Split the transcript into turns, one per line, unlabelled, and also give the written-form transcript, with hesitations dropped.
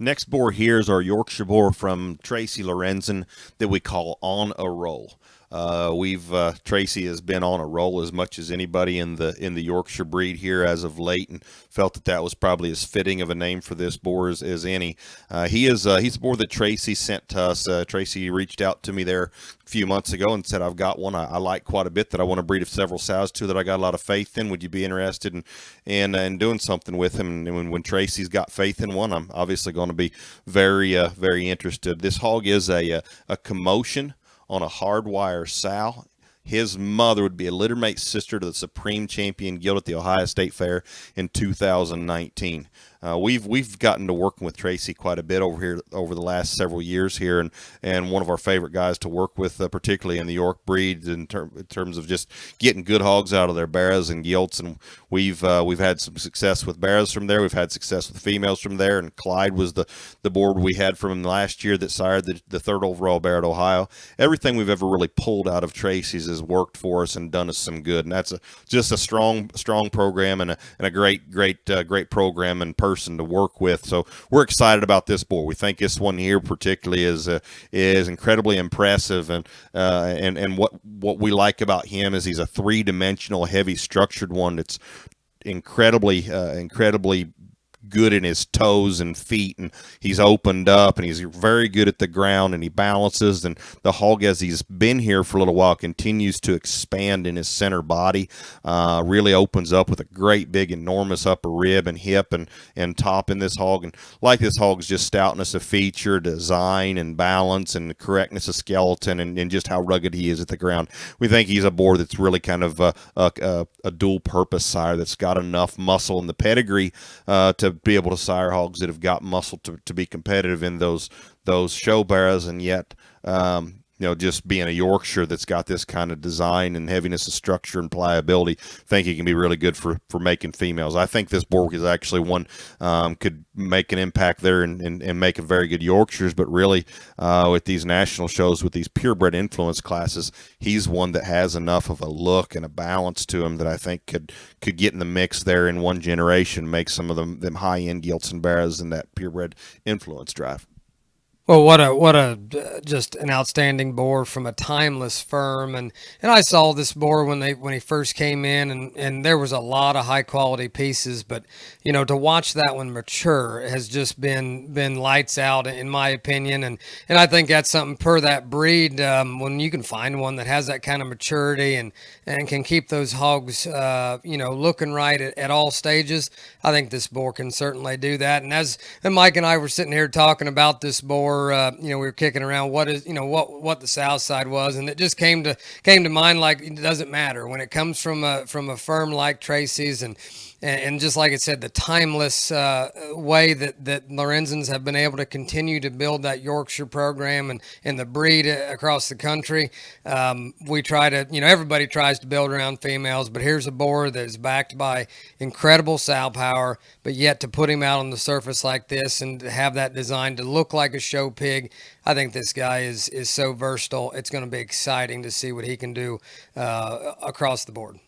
Next boar here is our Yorkshire boar from Tracy Lorenzen that we call On a Roll. We've Tracy has been on a roll as much as anybody in the Yorkshire breed here as of late, and felt that that was probably as fitting of a name for this boar as any. He's a boar that Tracy sent to us. Tracy reached out to me there a few months ago and said, "I've got one I like quite a bit that I want to breed several sows to that I got a lot of faith in. Would you be interested in doing something with him?" And when Tracy's got faith in one, I'm obviously going to be very interested. This hog is a commotion on a hardwire sow. His mother would be a littermate sister to the Supreme Champion Guild at the Ohio State Fair in 2019. We've gotten to working with Tracy quite a bit over here over the last several years here, and one of our favorite guys to work with, particularly in the York breed, in terms of just getting good hogs out of their barras and gilts. And we've had some success with barras from there. We've had success with females from there. And Clyde was the board we had from him last year that sired the third overall bear at Ohio. Everything we've ever really pulled out of Tracy's has worked for us and done us some good. And that's just a strong program and a great program and person to work with. So we're excited about this boar. We think this one here particularly is incredibly impressive, and what we like about him is he's a three-dimensional, heavy structured one that's incredibly good in his toes and feet, and he's opened up, and he's very good at the ground, and he balances. And the hog, as he's been here for a little while, continues to expand in his center body, really opens up with a great big enormous upper rib and hip and top in this hog. And like this hog's just stoutness of feature, design and balance and correctness of skeleton, and just how rugged he is at the ground. We think he's a boar that's really kind of a dual purpose sire that's got enough muscle in the pedigree to be able to sire hogs that have got muscle to be competitive in those show barras, and yet just being a Yorkshire that's got this kind of design and heaviness of structure and pliability, think he can be really good for making females. I think this boar is actually one could make an impact there and make a very good Yorkshires, but really with these national shows, with these purebred influence classes, he's one that has enough of a look and a balance to him that I think could get in the mix there in one generation, make some of them high-end gilts and barras in that purebred influence drive.
Well, what a just an outstanding boar from a timeless firm, and I saw this boar when he first came in, and there was a lot of high quality pieces, but to watch that one mature has just been lights out in my opinion, and I think that's something per that breed, when you can find one that has that kind of maturity and can keep those hogs looking right at all stages. I think this boar can certainly do that, and Mike and I were sitting here talking about this boar. We were kicking around what the South Side was, and it just came to mind, like, it doesn't matter when it comes from a firm like Tracy's, and just like it said, the timeless way that Lorenzens have been able to continue to build that Yorkshire program and the breed across the country. We try to, everybody tries to build around females, but here's a boar that is backed by incredible sow power, but yet to put him out on the surface like this and to have that design to look like a show pig, I think this guy is so versatile. It's going to be exciting to see what he can do across the board.